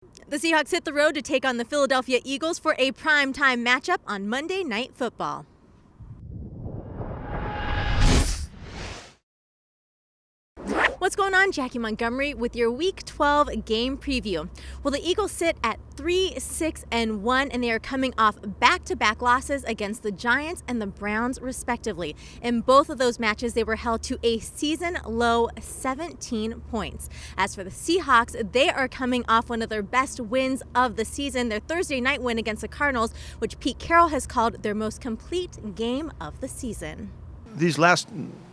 The Seahawks hit the road to take on the Philadelphia Eagles for a primetime matchup on Monday Night Football. What's going on? Jackie Montgomery with your Week 12 game preview. Well, the Eagles sit at 3-6-1, and they are coming off back-to-back losses against the Giants and the Browns, respectively. In both of those matches, they were held to a season-low 17 points. As for the Seahawks, they are coming off one of their best wins of the season, their Thursday night win against the Cardinals, which Pete Carroll has called their most complete game of the season. These last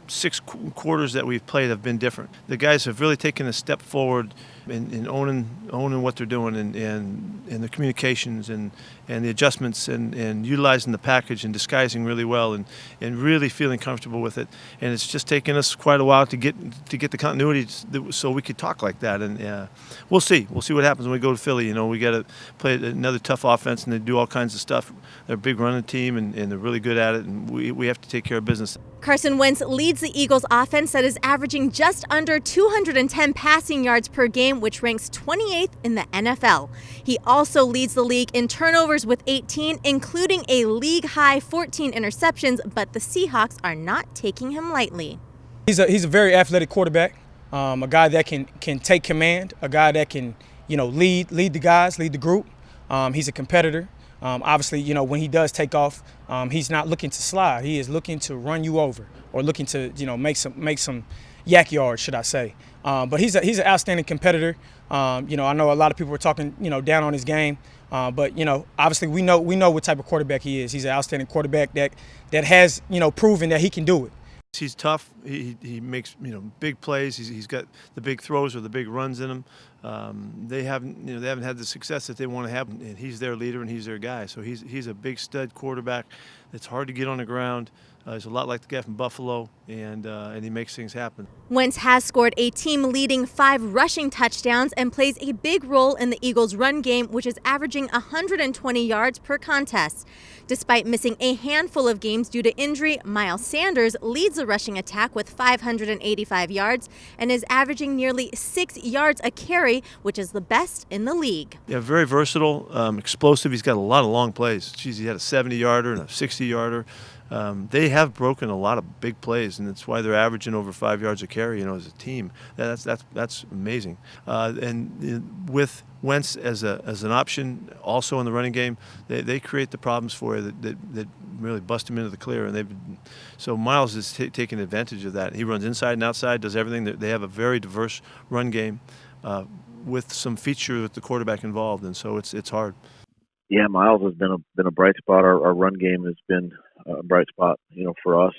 6 quarters that we've played have been different. The guys have really taken a step forward in owning what they're doing and the communications and the adjustments and utilizing the package and disguising really well and really feeling comfortable with it. And it's just taken us quite a while to get the continuity so we could talk like that. And we'll see. We'll see what happens when we go to Philly. You know, we got to play another tough offense, and they do all kinds of stuff. They're a big running team, and they're really good at it, and we have to take care of business. Carson Wentz leads the Eagles offense that is averaging just under 210 passing yards per game, which ranks 28th in the NFL. He also leads the league in turnovers with 18, including a league-high 14 interceptions, but the Seahawks are not taking him lightly. He's a very athletic quarterback, a guy that can take command, a guy that can, lead the guys, lead the group. He's a competitor. Obviously, when he does take off, he's not looking to slide. He is looking to run you over or looking to, make some yak yards, should I say. But he's an outstanding competitor. I know a lot of people were talking, down on his game. But obviously we know what type of quarterback he is. He's an outstanding quarterback that has, proven that he can do it. He's tough. He makes big plays. He's got the big throws or the big runs in him. They haven't had the success that they want to have, and he's their leader and he's their guy. So he's a big stud quarterback. It's hard to get on the ground. He's a lot like the guy from Buffalo, and he makes things happen. Wentz has scored a team-leading 5 rushing touchdowns and plays a big role in the Eagles' run game, which is averaging 120 yards per contest. Despite missing a handful of games due to injury, Miles Sanders leads the rushing attack with 585 yards and is averaging nearly 6 yards a carry, which is the best in the league. Yeah, very versatile, explosive. He's got a lot of long plays. He had a 70-yarder and a 60-yarder. They have broken a lot of big plays, and that's why they're averaging over 5 yards a carry, as a team. That's amazing. And with Wentz as an option, also in the running game, they create the problems for you that really bust him into the clear. And so Miles is taking advantage of that. He runs inside and outside, does everything. They have a very diverse run game with some feature with the quarterback involved, and so it's hard. Yeah, Miles has been a bright spot. Our run game has been a bright spot, for us,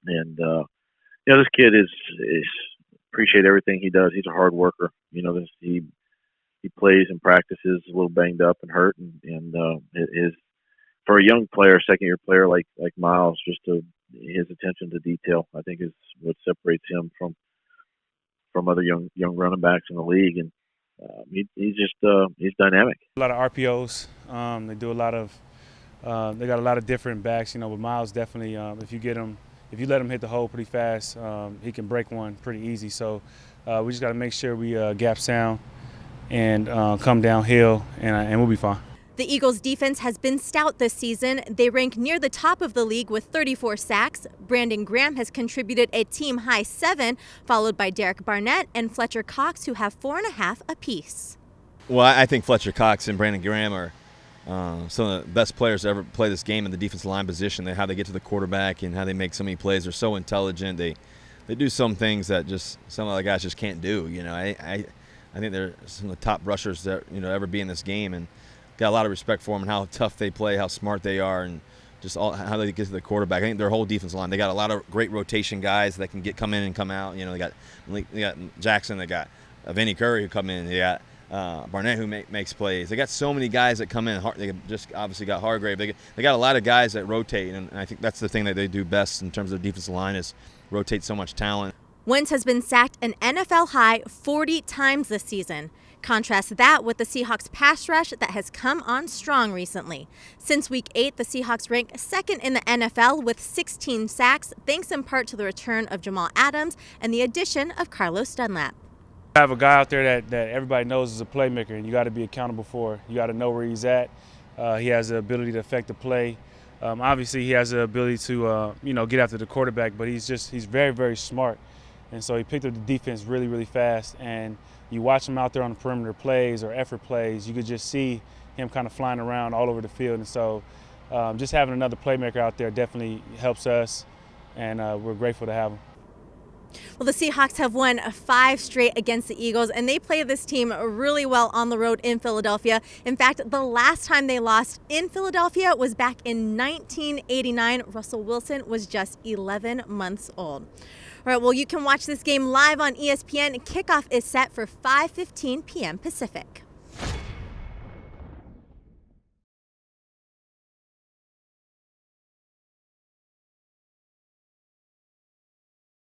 and this kid is appreciate everything he does. He's a hard worker. He plays and practices a little banged up and hurt, and for a young player, second-year player like Miles, just his attention to detail, I think, is what separates him from other young running backs in the league, and he's dynamic. A lot of RPOs. They do a lot of. They got a lot of different backs, but Miles definitely. If you let him hit the hole pretty fast, he can break one pretty easy. So we just got to make sure we gap sound and come downhill, and we'll be fine. The Eagles' defense has been stout this season. They rank near the top of the league with 34 sacks. Brandon Graham has contributed a team-high 7, followed by Derek Barnett and Fletcher Cox, who have 4.5 apiece. Well, I think Fletcher Cox and Brandon Graham are some of the best players to ever play this game in the defensive line position. How they get to the quarterback and how they make so many plays. They're so intelligent. They do some things that just some of the guys just can't do. I think they're some of the top rushers that ever be in this game, and got a lot of respect for them and how tough they play, how smart they are, and just how they get to the quarterback. I think their whole defensive line, they got a lot of great rotation guys that can come in and come out. They got Jackson, they got Vinny Curry who come in, they got Barnett who makes plays. They got so many guys that come in. They just obviously got Hargrave. They got a lot of guys that rotate, and I think that's the thing that they do best in terms of the defensive line is rotate so much talent. Wentz has been sacked an NFL high 40 times this season. Contrast that with the Seahawks pass rush that has come on strong recently. Since Week 8, the Seahawks rank 2nd in the NFL with 16 sacks, thanks in part to the return of Jamal Adams and the addition of Carlos Dunlap. Have a guy out there that everybody knows is a playmaker, and you got to be accountable for. You got to know where he's at. He has the ability to affect the play. Obviously, he has the ability to get after the quarterback, but he's very, very smart. And so he picked up the defense really, really fast. And you watch him out there on the perimeter plays or effort plays, you could just see him kind of flying around all over the field. And so just having another playmaker out there definitely helps us, and we're grateful to have him. Well, the Seahawks have won 5 straight against the Eagles, and they play this team really well on the road in Philadelphia. In fact, the last time they lost in Philadelphia was back in 1989. Russell Wilson was just 11 months old. All right, well, you can watch this game live on ESPN. Kickoff is set for 5:15 p.m. Pacific.